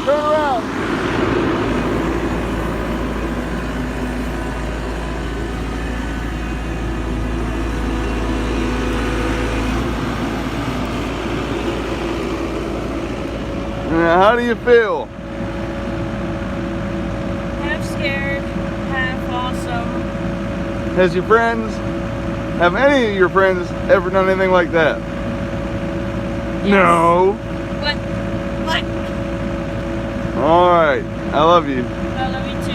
Turn around. How do you feel? Half scared, half awesome. Have any of your friends ever done anything like that? Yes. No. What? All right. I love you. I love you too.